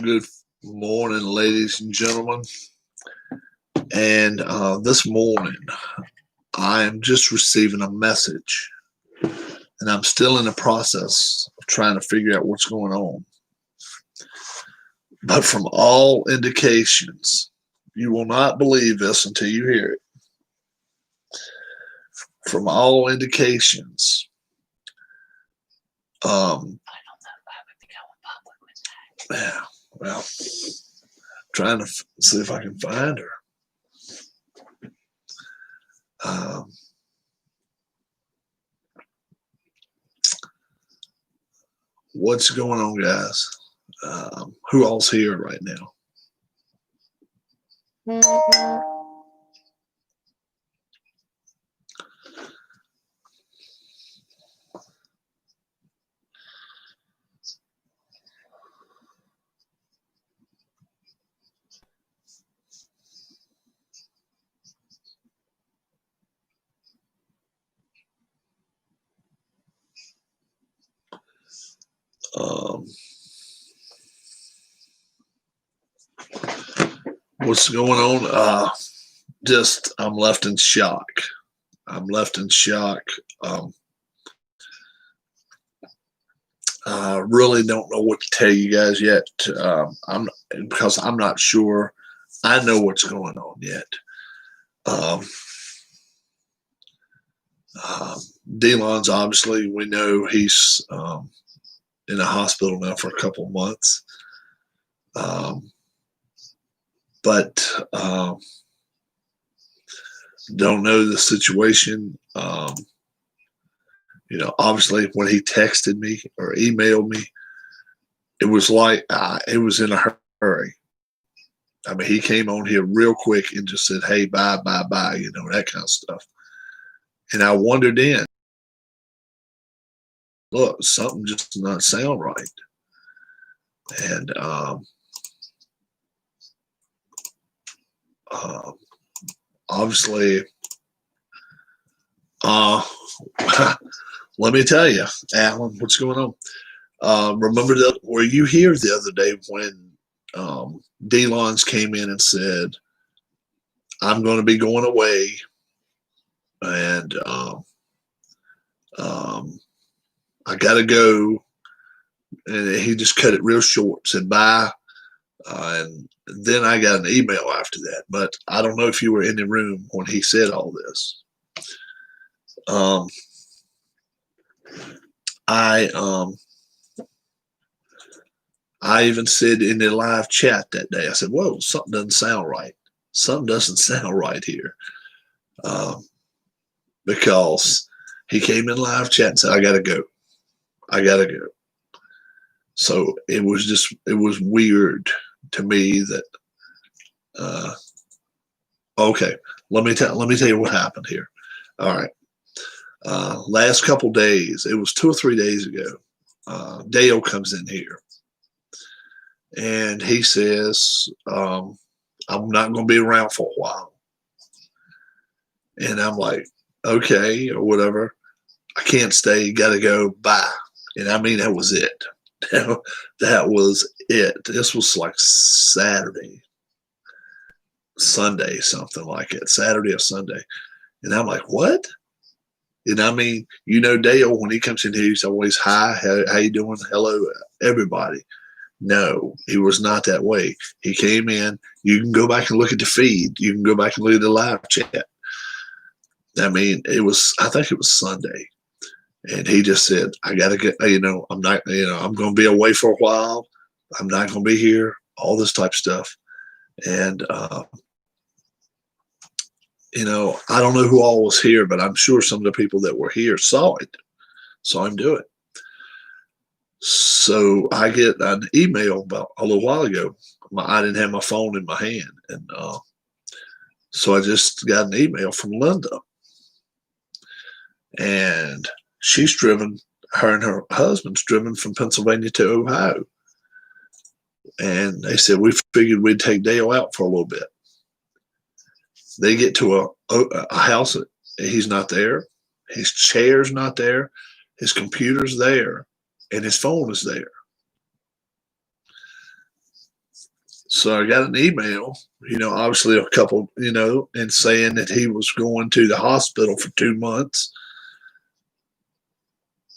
Good morning, ladies and gentlemen. And this morning, I am just receiving a message, and I'm still in the process of trying to figure out what's going on. But from all indications, you will not believe this until you hear it. From all indications, yeah, well, trying to see if I can find her. What's going on, guys? Who all's here right now? What's going on? Just I'm left in shock. I'm left in shock. I really don't know what to tell you guys yet. Because I'm not sure I know what's going on yet. Delon's obviously, we know he's in a hospital now for a couple of months. But don't know the situation. Obviously when he texted me or emailed me, it was like it was in a hurry. I mean, he came on here real quick and just said, "Hey, bye, bye, bye," that kind of stuff. And I wondered then, look, something just does not sound right. And obviously, let me tell you, Alan, what's going on? Were you here the other day when Delon's came in and said, "I'm going to be going away, and I got to go," and he just cut it real short, said bye, and then I got an email after that. But I don't know if you were in the room when he said all this. I even said in the live chat that day, I said, "Whoa, something doesn't sound right. Something doesn't sound right here." Because he came in live chat and said, "I got to go. I got to go." So it was weird to me that, okay, let me tell you what happened here. All right. Last couple days, it was 2 or 3 days ago, Dale comes in here and he says, "I'm not going to be around for a while." And I'm like, "Okay," or whatever. "I can't stay. Got to go. Bye." And I mean, that was it. That was it. This was like Sunday, something like it. Saturday or Sunday. And I'm like, "What?" And I mean, Dale, when he comes in here, he's always, "Hi, how you doing? Hello, everybody." No, he was not that way. He came in. You can go back and look at the feed. You can go back and look at the live chat. I mean, I think it was Sunday. And he just said, "I got to get, I'm not, I'm going to be away for a while. I'm not going to be here," all this type of stuff. And, I don't know who all was here, but I'm sure some of the people that were here saw him do it. So I get an email about a little while ago. I didn't have my phone in my hand. And so I just got an email from Linda. And her and her husband's driven from Pennsylvania to Ohio. And they said, "We figured we'd take Dale out for a little bit." They get to a house. He's not there. His chair's not there. His computer's there. And his phone is there. So I got an email, obviously a couple, and saying that he was going to the hospital for 2 months.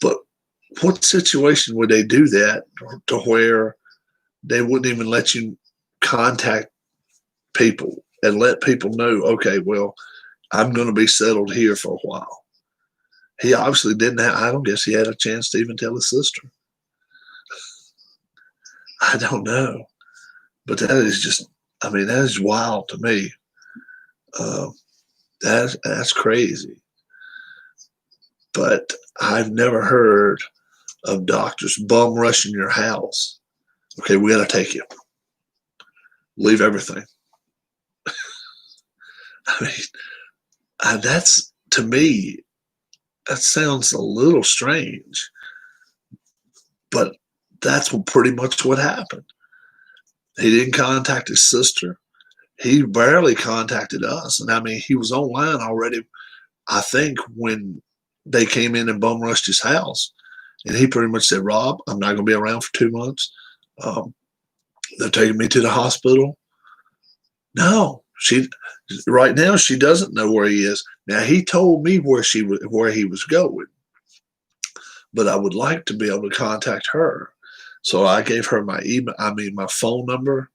But what situation would they do that to where they wouldn't even let you contact people and let people know, okay, well, I'm going to be settled here for a while. He obviously didn't have, I don't guess he had a chance to even tell his sister. I don't know. But that is just, that is wild to me. That's crazy. But I've never heard of doctors bum rushing your house. Okay, we got to take you. Leave everything. That's, to me, that sounds a little strange. But that's pretty much what happened. He didn't contact his sister. He barely contacted us. And he was online already, I think, when they came in and bum rushed his house. And he pretty much said, Rob, I'm not going to be around for 2 months. They're taking me to the hospital. No, right now she doesn't know where he is. Now he told me where he was going, but I would like to be able to contact her. So I gave her my my phone number.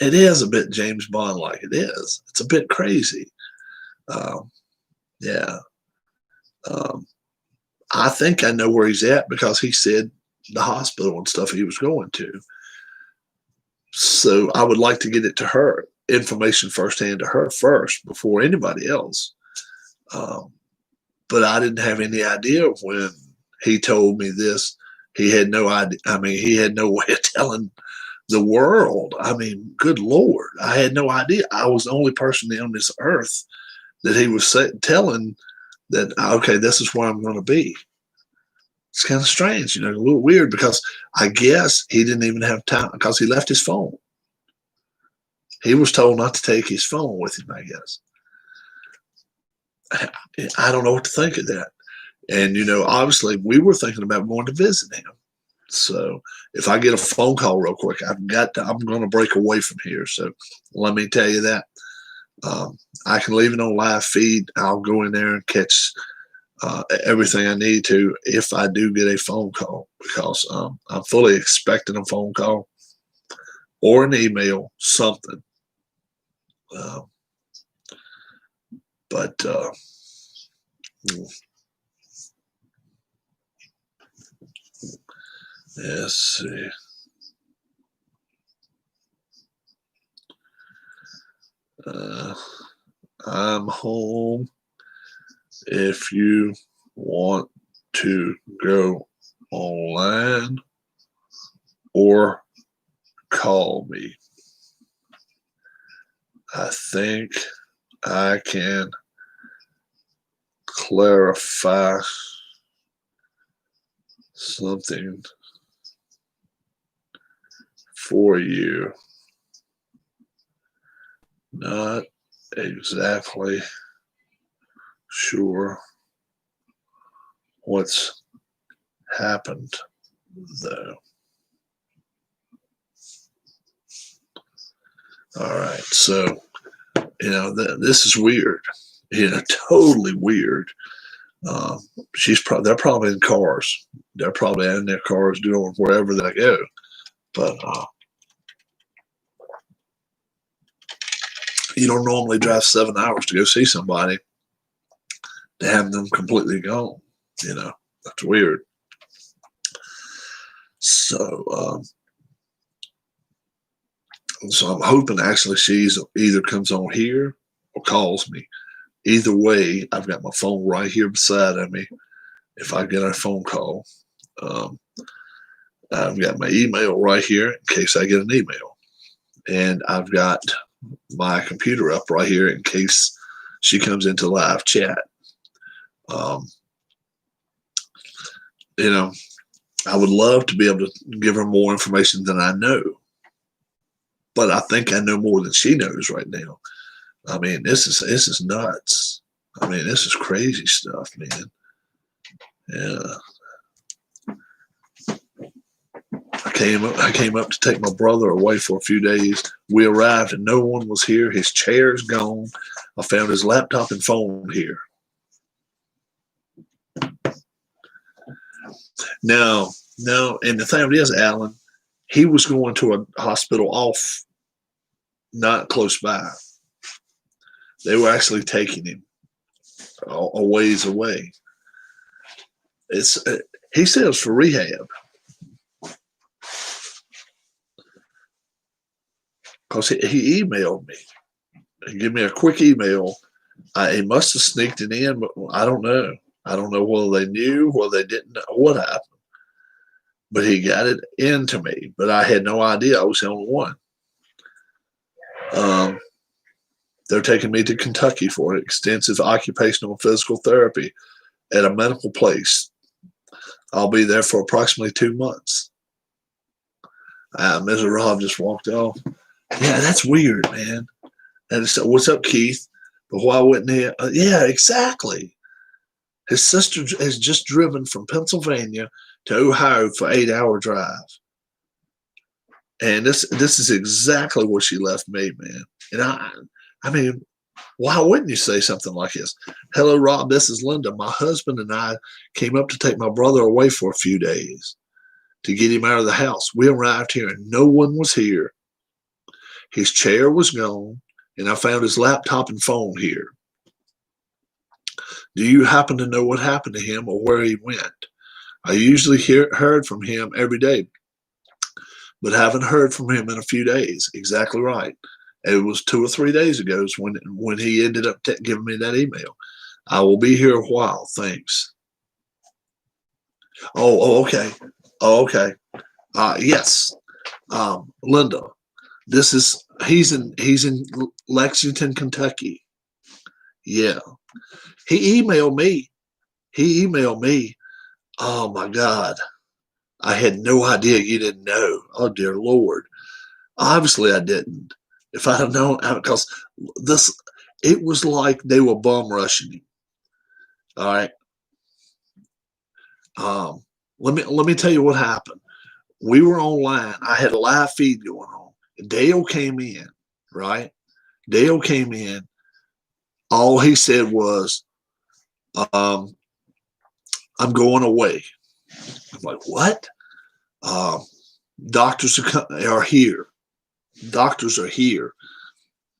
It is a bit James Bond like. It is. It's a bit crazy. Yeah. I think I know where he's at because he said the hospital and stuff he was going to. So I would like to get it to her, information firsthand to her first before anybody else. But I didn't have any idea when he told me this. He had no idea. He had no way of telling the world. Good Lord. I had no idea. I was the only person on this earth that he was telling that, okay, this is where I'm going to be. It's kind of strange, a little weird, because I guess he didn't even have time because he left his phone. He was told not to take his phone with him, I guess. I don't know what to think of that. And, obviously we were thinking about going to visit him. So if I get a phone call real quick, I'm going to break away from here. So let me tell you that. I can leave it on live feed. I'll go in there and catch everything I need to if I do get a phone call, because I'm fully expecting a phone call or an email, something. But let's see. I'm home. If you want to go online or call me, I think I can clarify something for you. Not exactly sure what's happened, though. All right, so this is weird. Totally weird. They're probably in cars. They're probably in their cars doing wherever they go. But you don't normally drive 7 hours to go see somebody to have them completely gone. That's weird. So, so I'm hoping actually she's either comes on here or calls me. Either way, I've got my phone right here beside of me. If I get a phone call, I've got my email right here in case I get an email, and I've got my computer up right here in case she comes into live chat. I would love to be able to give her more information than I know, but I think I know more than she knows right now. This is nuts. This is crazy stuff, man. Yeah. I came up to take my brother away for a few days. We arrived and no one was here. His chair's gone. I found his laptop and phone here. Now, and the thing of it is, Alan, he was going to a hospital off, not close by. They were actually taking him a ways away. He said it was for rehab. Because he emailed me. He gave me a quick email. He must have sneaked it in, but I don't know. I don't know whether they knew, whether they didn't know what happened. But he got it into me. But I had no idea I was the only one. They're taking me to Kentucky for extensive occupational and physical therapy at a medical place. I'll be there for approximately 2 months. Mr. Rob just walked off. Yeah, that's weird, man. And so, what's up, Keith? But why wouldn't he? Yeah, exactly. His sister has just driven from Pennsylvania to Ohio for 8-hour drive. And this is exactly what she left me, man. And I mean, why wouldn't you say something like this? Hello, Rob, this is Linda. My husband and I came up to take my brother away for a few days to get him out of the house. We arrived here and no one was here. His chair was gone, and I found his laptop and phone here. Do you happen to know what happened to him or where he went? I usually heard from him every day, but haven't heard from him in a few days. Exactly right. It was 2 or 3 days ago when he ended up giving me that email. I will be here a while. Thanks. Okay. Okay. Yes. Linda, he's in Lexington, Kentucky. Yeah. He emailed me. Oh my God. I had no idea you didn't know. Oh dear Lord. Obviously I didn't. If I'd have known, because it was like they were bum rushing him. All right. Let me tell you what happened. We were online. I had a live feed going on. Dale came in, right? Dale came in. All he said was, I'm going away. I'm like, what? Doctors are here. Doctors are here.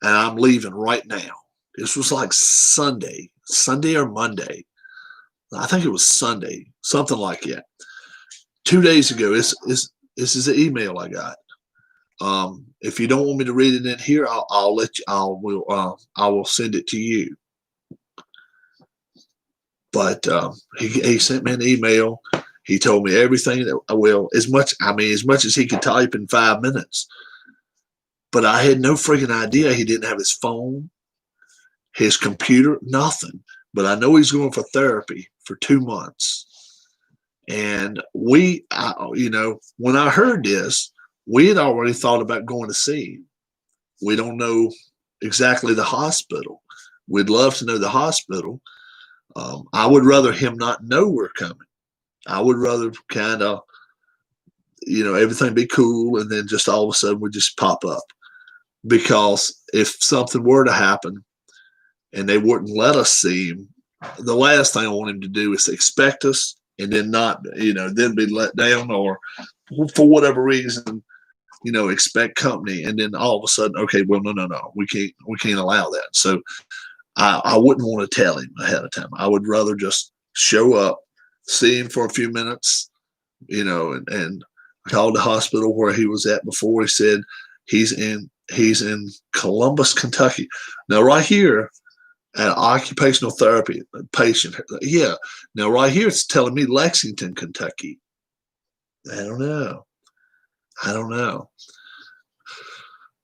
And I'm leaving right now. This was like Sunday or Monday. I think it was Sunday, something like that. 2 days ago, this is the email I got. If you don't want me to read it in here, I'll let you. I will send it to you. But he sent me an email. He told me everything as much as he could type in 5 minutes. But I had no freaking idea he didn't have his phone, his computer, nothing. But I know he's going for therapy for 2 months. And when I heard this, we had already thought about going to see him. We don't know exactly the hospital. We'd love to know the hospital. I would rather him not know we're coming. I would rather kind of, everything be cool and then just all of a sudden we just pop up. Because if something were to happen and they wouldn't let us see him, the last thing I want him to do is expect us and then not, then be let down or for whatever reason, expect company and then all of a sudden, okay, well, no, we can't allow that. So I wouldn't want to tell him ahead of time. I would rather just show up, see him for a few minutes, and I called the hospital where he was at before. He said he's in Columbus, Kentucky. Now, right here at occupational therapy patient. Yeah. Now, right here, it's telling me Lexington, Kentucky. I don't know.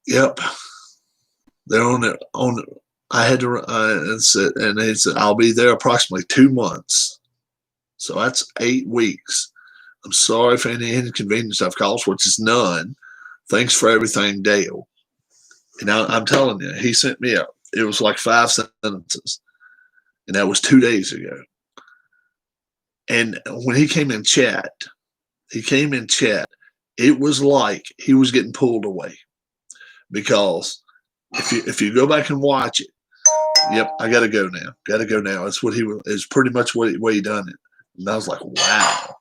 Yep. They're on it. I had to, and they said, I'll be there approximately 2 months. So that's 8 weeks. I'm sorry for any inconvenience I've caused, which is none. Thanks for everything, Dale. And I'm telling you, he sent me it was like 5 sentences. And that was 2 days ago. And when he came in chat, it was like he was getting pulled away. Because if you go back and watch it, yep, I got to go now. Got to go now. That's what he was. It's pretty much what he done it. And I was like, wow.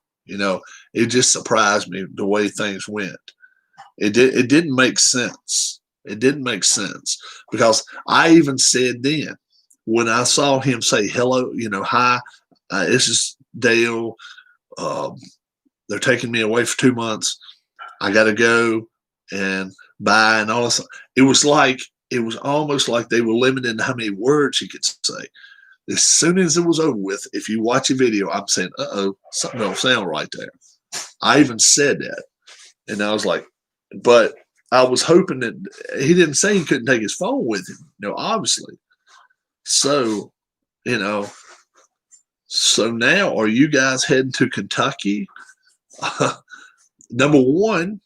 It just surprised me the way things went. It didn't make sense. It didn't make sense because I even said then when I saw him say hello, hi, this is Dale. They're taking me away for 2 months. I got to go and bye and all this. It was almost like they were limiting how many words he could say. As soon as it was over with, if you watch a video, I'm saying, uh-oh, something don't sound right there. I even said that. And I was like, but I was hoping that he didn't say he couldn't take his phone with him, obviously. So, so now are you guys heading to Kentucky? Number one,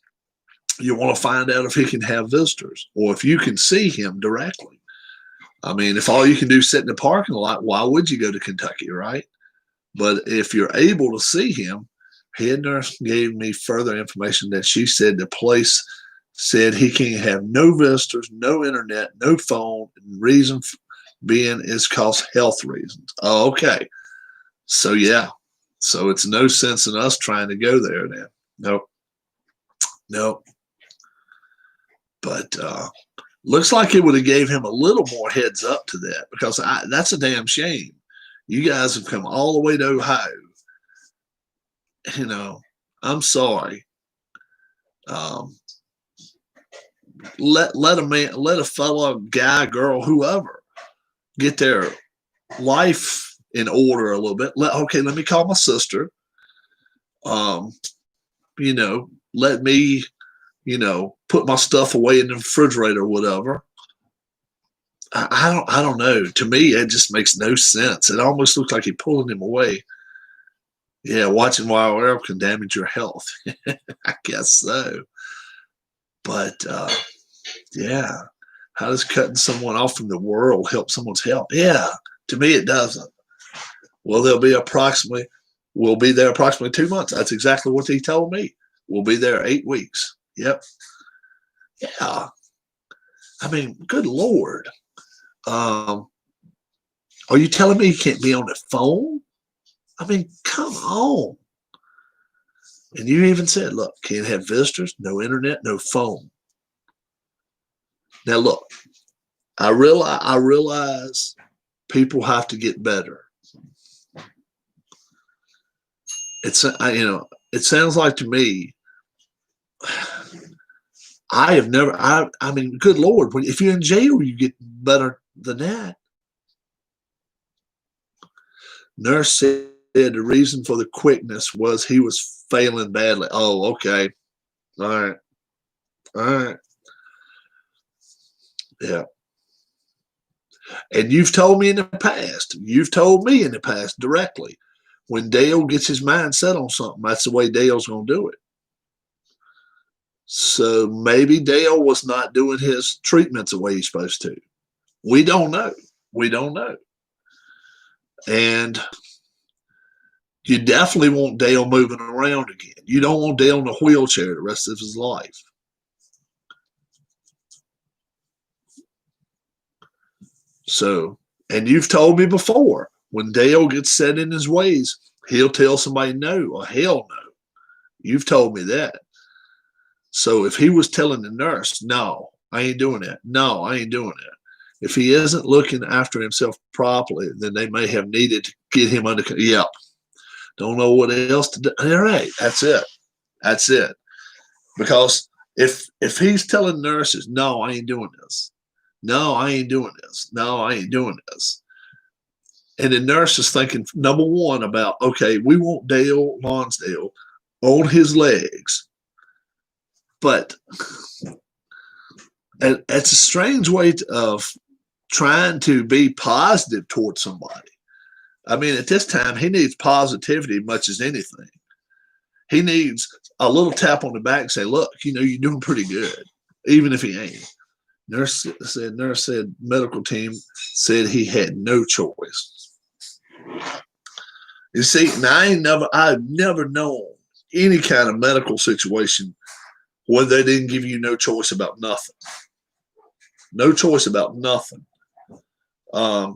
you want to find out if he can have visitors or if you can see him directly. I mean, if all you can do is sit in the parking lot, why would you go to Kentucky, right? But if you're able to see him, head nurse gave me further information that she said the place said he can't have no visitors, no internet, no phone. And reason being is cause health reasons. Oh, okay. So, yeah. So it's no sense in us trying to go there now. Nope. Nope. But looks like it would have gave him a little more heads up to that because that's a damn shame. You guys have come all the way to Ohio. I'm sorry. Let a fellow guy, girl, whoever, get their life in order a little bit. Okay, let me call my sister. Let me, put my stuff away in the refrigerator or whatever. I don't know. To me, it just makes no sense. It almost looks like he's pulling him away. Yeah, watching wild werewolf can damage your health. I guess so. But yeah, how does cutting someone off from the world help someone's health? Yeah, to me it doesn't. Well, we'll be there approximately 2 months. That's exactly what he told me. We'll be there 8 weeks. Yep. Yeah. I mean, good Lord. Are you telling me he can't be on the phone? I mean, come on. And you even said, look, can't have visitors, no internet, no phone. Now, look, I realize people have to get better. It sounds like to me, I mean, good Lord, if you're in jail, you get better than that. Nurse said the reason for the quickness was he was failing badly. Oh, okay. All right. All right. Yeah. And you've told me in the past directly, when Dale gets his mind set on something, that's the way Dale's going to do it. So maybe Dale was not doing his treatments the way he's supposed to. We don't know. We don't know. And you definitely want Dale moving around again. You don't want Dale in a wheelchair the rest of his life. So, and you've told me before, when Dale gets set in his ways, he'll tell somebody no or hell no. You've told me that. So if he was telling the nurse, no, I ain't doing that. No, I ain't doing that. If he isn't looking after himself properly, then they may have needed to get him under control. Yep. Don't know what else to do. All right. That's it. That's it. Because if he's telling nurses, no, I ain't doing this. No, I ain't doing this. No, I ain't doing this. And the nurse is thinking, number one, about, okay, we want Dale Lonsdale on his legs. But it's a strange way of trying to be positive towards somebody. I mean, at this time, he needs positivity as much as anything. He needs a little tap on the back and say, look, you're doing pretty good, even if he ain't. Nurse said medical team said he had no choice. You see, now I've never known any kind of medical situation when they didn't give you no choice about nothing. No choice about nothing. Um,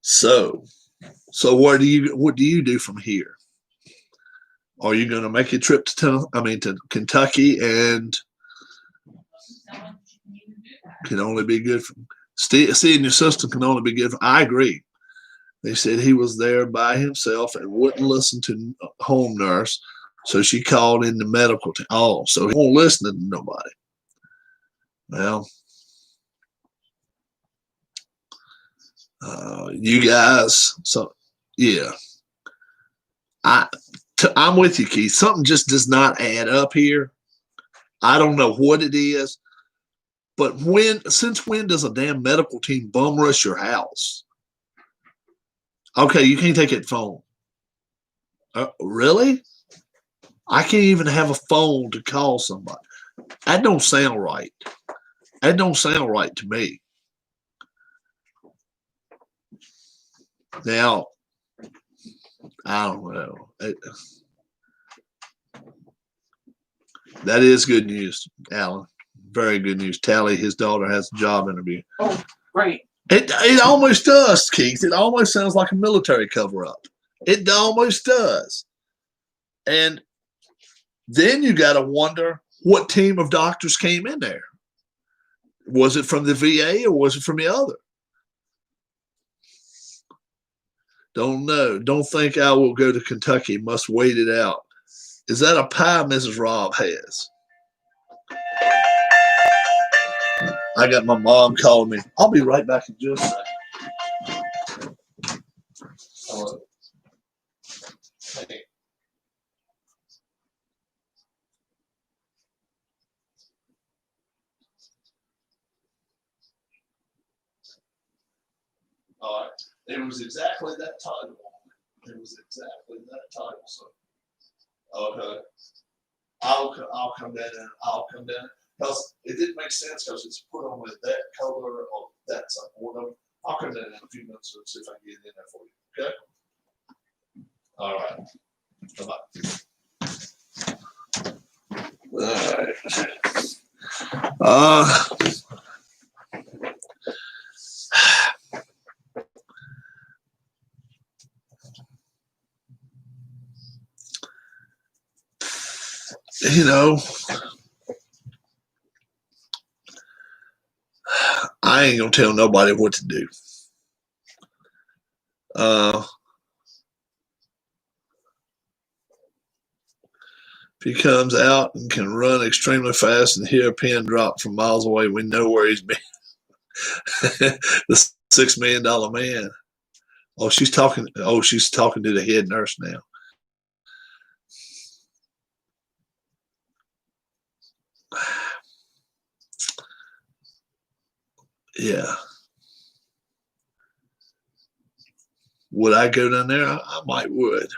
So what do you do from here? Are you going to make a trip to Kentucky, and can only be good for seeing your sister can only be good for, I agree. They said he was there by himself and wouldn't listen to home nurse, so she called in the medical team. Oh, so he won't listen to nobody. Well, you guys, so yeah, I'm with you, Keith. Something just does not add up here. I don't know what it is, but since when does a damn medical team bum rush your house? Okay, you can't take that phone. Really? I can't even have a phone to call somebody. That don't sound right. That don't sound right to me. Now, I don't know. That is good news, Alan. Very good news. Tally, his daughter, has a job interview. Oh, great. It almost does, Keith. It almost sounds like a military cover-up. It almost does. And then you got to wonder what team of doctors came in there. Was it from the VA or was it from the other? Don't know. Don't think I will go to Kentucky. Must wait it out. Is that a pie Mrs. Robb has? I got my mom calling me. I'll be right back in just a second. Hello. Hey. All right. It was exactly that title. It was exactly that title. So, okay. I'll come down and I'll come down because it didn't make sense because it's put on with that color or that something. Whatever. I'll come down in a few minutes and see if I can get in there for you. Okay. All right. Bye-bye. All right. You know, I ain't gonna tell nobody what to do. If he comes out and can run extremely fast and hear a pin drop from miles away, we know where he's been. The $6 million man. Oh, she's talking. Oh, she's talking to the head nurse now. Yeah. Would I go down there? I might would.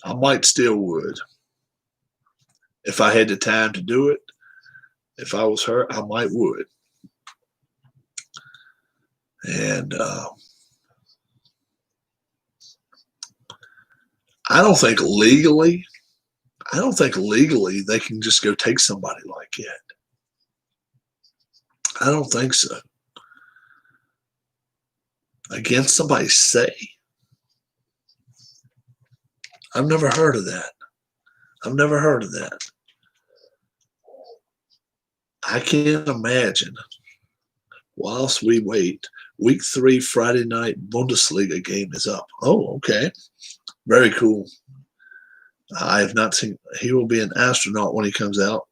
I might still would. If I had the time to do it, if I was her, I might would. And I don't think legally they can just go take somebody like that. I don't think so. Against somebody's say. I've never heard of that. I've never heard of that. I can't imagine. Whilst we wait, week 3 Friday night Bundesliga game is up. Oh, okay. Very cool. I have not seen. He will be an astronaut when he comes out.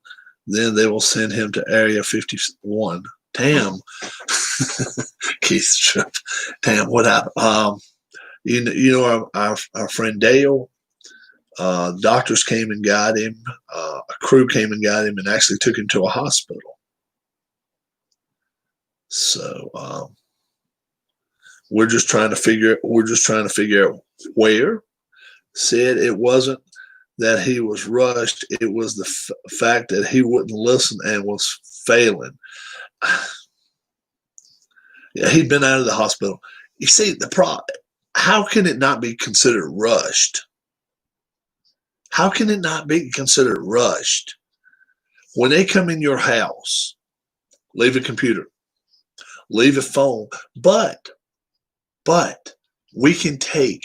Then they will send him to Area 51. Damn. Keith's trip. Damn, what happened? You know our friend Dale. Doctors came and got him. A crew came and got him and actually took him to a hospital. So we're just trying to figure out where. Said it wasn't that he was rushed. It was the fact that he wouldn't listen and was failing. Yeah, he'd been out of the hospital. You see, how can it not be considered rushed? How can it not be considered rushed? When they come in your house, leave a computer, leave a phone, but we can take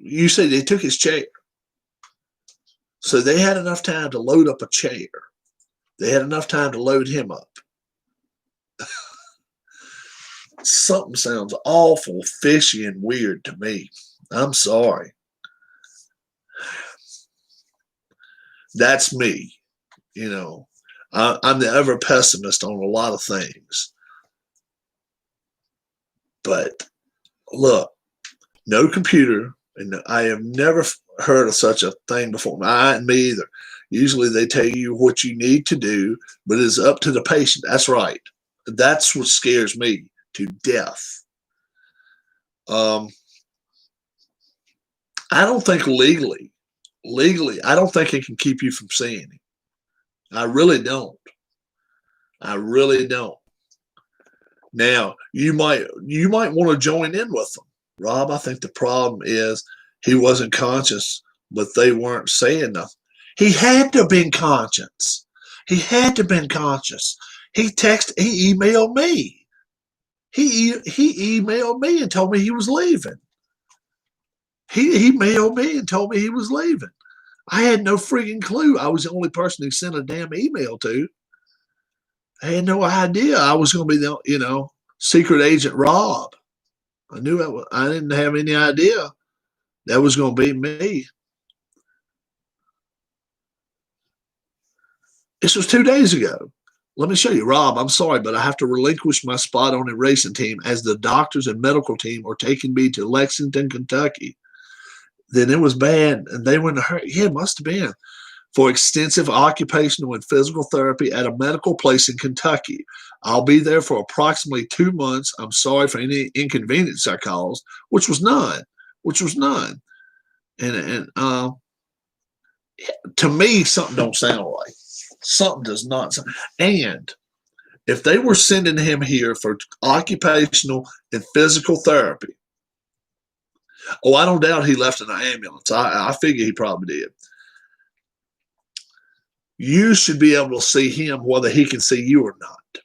you say they took his chair. So they had enough time to load up a chair. They had enough time to load him up. Something sounds awful fishy and weird to me. I'm sorry. That's me. You know, I'm the ever pessimist on a lot of things. But look, no computer, and I have never heard of such a thing before. Me either. Usually they tell you what you need to do, but it's up to the patient. That's right. That's what scares me to death. I don't think legally, I don't think it can keep you from seeing him. I really don't. I really don't. Now, you might want to join in with them. Rob, I think the problem is he wasn't conscious, but they weren't saying nothing. He had to have been conscious. He had to have been conscious. He emailed me. He emailed me and told me he was leaving. He emailed me and told me he was leaving. I had no freaking clue. I was the only person he sent a damn email to. I had no idea I was going to be the, secret agent Rob. I knew I didn't have any idea that was going to be me. This was 2 days ago. Let me show you. Rob, I'm sorry, but I have to relinquish my spot on the racing team as the doctors and medical team are taking me to Lexington, Kentucky. Then it was bad, and they were in a hurry. Yeah, it must have been. For extensive occupational and physical therapy at a medical place in Kentucky. I'll be there for approximately 2 months. I'm sorry for any inconvenience I caused, which was none. And to me, something don't sound right. Something does not sound. And if they were sending him here for occupational and physical therapy, I don't doubt he left in an ambulance. I figure he probably did. You should be able to see him whether he can see you or not.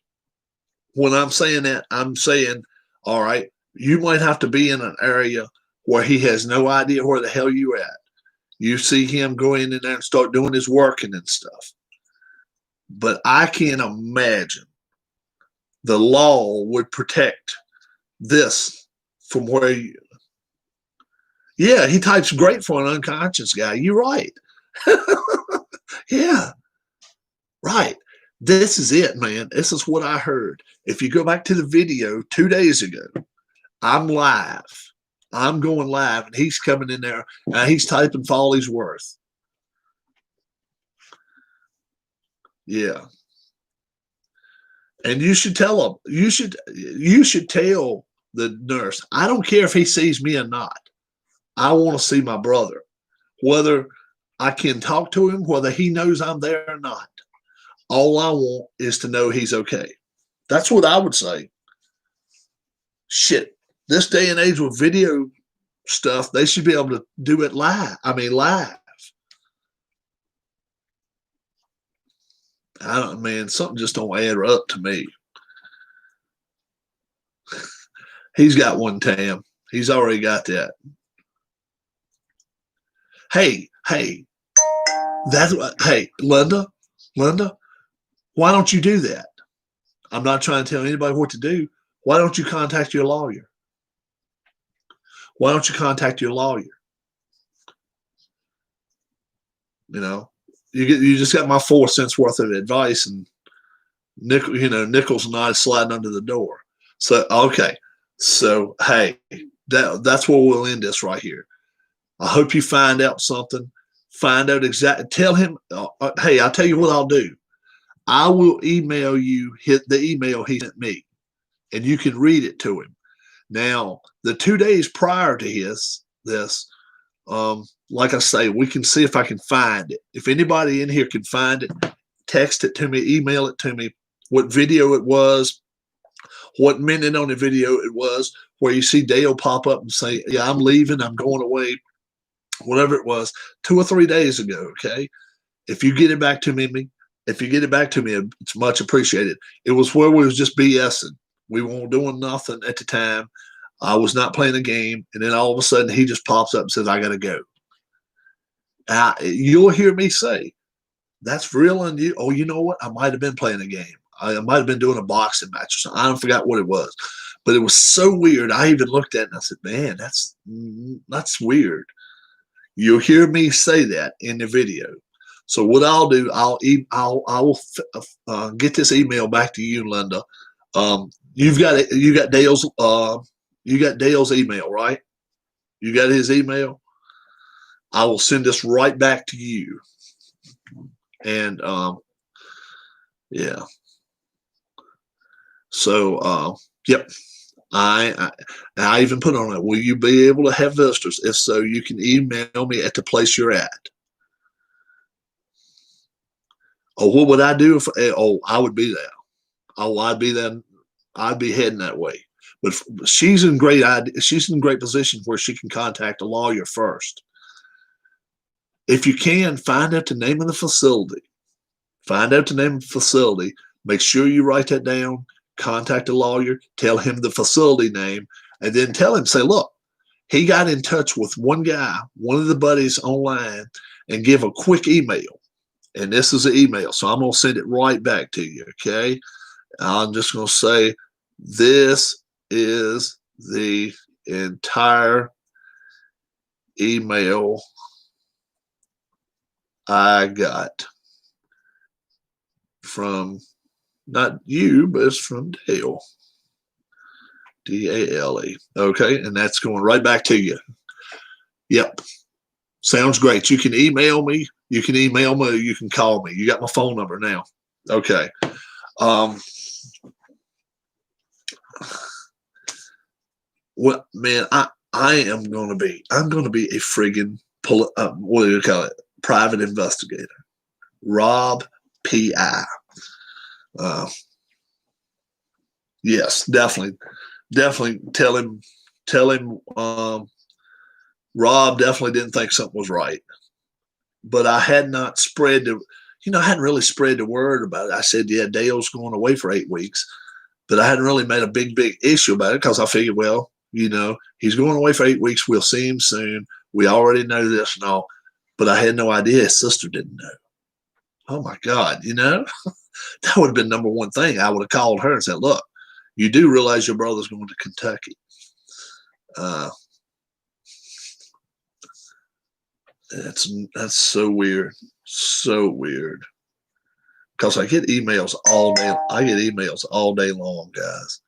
When I'm saying that, I'm saying, all right, you might have to be in an area where he has no idea where the hell you're at. You see him go in there and start doing his working and stuff. But I can't imagine the law would protect this from where you. Yeah, he types great for an unconscious guy. You're right. Yeah. Right. This is it, man. This is what I heard. If you go back to the video 2 days ago, I'm live. I'm going live, and he's coming in there. He's typing for all he's worth. Yeah. And you should tell him. You should tell the nurse. I don't care if he sees me or not. I want to see my brother. Whether I can talk to him, whether he knows I'm there or not. All I want is to know he's okay. That's what I would say. Shit, this day and age with video stuff, they should be able to do it live. Live. Man, something just don't add up to me. He's got one, Tam. He's already got that. Hey, Linda, why don't you do that? I'm not trying to tell anybody what to do. Why don't you contact your lawyer? Why don't you contact your lawyer? You just got my 4 cents worth of advice, and nickels and I sliding under the door. So okay, so hey, that's where we'll end this right here. I hope you find out something. Find out exactly. Tell him, hey, I'll tell you what I'll do. I will email you the email he sent me, and you can read it to him. Now, the 2 days prior to this, like I say, we can see if I can find it. If anybody in here can find it, text it to me, email it to me, what video it was, what minute on the video it was, where you see Dale pop up and say, yeah, I'm leaving, I'm going away, whatever it was, 2 or 3 days ago, okay? If you get it back to me, it's much appreciated. It was where we was just BSing. We weren't doing nothing at the time. I was not playing a game, and then all of a sudden he just pops up and says, I got to go. You'll hear me say, that's real and you. Oh, you know what? I might have been playing a game. I might have been doing a boxing match or something. I don't forgot what it was, but it was so weird. I even looked at it and I said, "Man, that's weird." You'll hear me say that in the video. So what I'll do, I will get this email back to you, Linda. You got Dale's email, right? You got his email. I will send this right back to you. And yeah. So yep. I even put on it, will you be able to have visitors? If so, you can email me at the place you're at. Oh, what would I do if, I would be there. Oh, I'd be there. I'd be heading that way. But she's in great position where she can contact a lawyer first. If you can, find out the name of the facility. Find out the name of the facility. Make sure you write that down. Contact a lawyer, tell him the facility name, and then tell him, say, look, he got in touch with one guy, one of the buddies online, and give a quick email. And this is the email. So I'm going to send it right back to you, okay? I'm just going to say, this is the entire email I got from, not you, but it's from Dale. D-A-L-E. Okay, and that's going right back to you. Yep. Sounds great. You can email me. You can email me. Or you can call me. You got my phone number now. Okay. Well, man, I'm going to be a friggin' what do you call it? Private investigator. Rob P.I. Yes, definitely tell him, Rob definitely didn't think something was right, but I had not I hadn't really spread the word about it. I said, yeah, Dale's going away for 8 weeks, but I hadn't really made a big issue about it because I figured, well, he's going away for 8 weeks. We'll see him soon. We already know this and all, but I had no idea his sister didn't know. Oh my God, that would have been number one thing. I would have called her and said, look, you do realize your brother's going to Kentucky. That's so weird. So weird. Because I get emails all day. I get emails all day long, guys.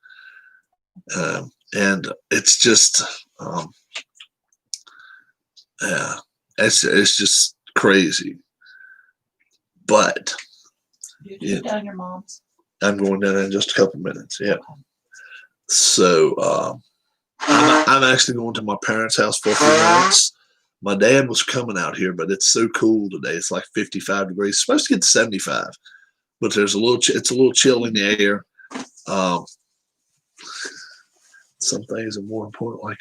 And it's just, yeah, it's just crazy. But you down your mom's? I'm going down in just a couple minutes. Yeah. Okay. So I'm actually going to my parents' house for a few minutes. My dad was coming out here, but it's so cool today. It's like 55 degrees. It's supposed to get to 75, but it's a little chill in the air. Some things are more important. Like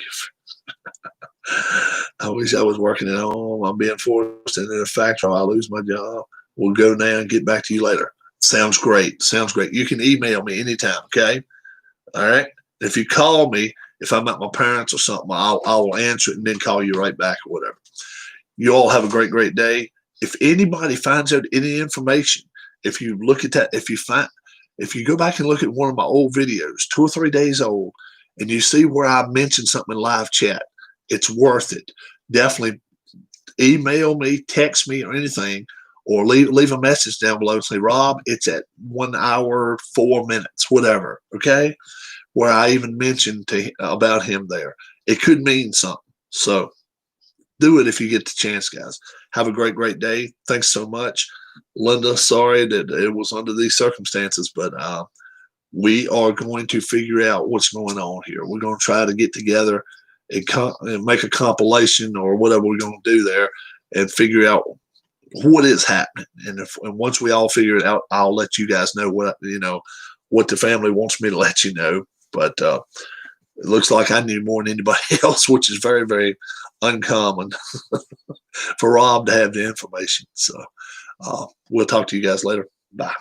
I wish I was working at home. I'm being forced into a factory. I'll lose my job. We'll go now and get back to you later. Sounds great. Sounds great. You can email me anytime. Okay. All right. If you call me, if I'm at my parents or something, I will answer it and then call you right back or whatever. You all have a great day. If anybody finds out any information, if you look at that, if you go back and look at one of my old videos, 2 or 3 days old, and you see where I mentioned something in live chat, it's worth it. Definitely email me, text me, or anything, or leave a message down below and say, Rob, it's at 1 hour, 4 minutes, whatever. Okay. Where I even mentioned about him there. It could mean something. So do it if you get the chance, guys. Have a great day. Thanks so much. Linda, sorry that it was under these circumstances, but we are going to figure out what's going on here. We're going to try to get together and make a compilation or whatever we're going to do there and figure out what is happening. And once we all figure it out, I'll let you guys know what the family wants me to let you know. But it looks like I knew more than anybody else, which is very, very uncommon for Rob to have the information. So we'll talk to you guys later. Bye.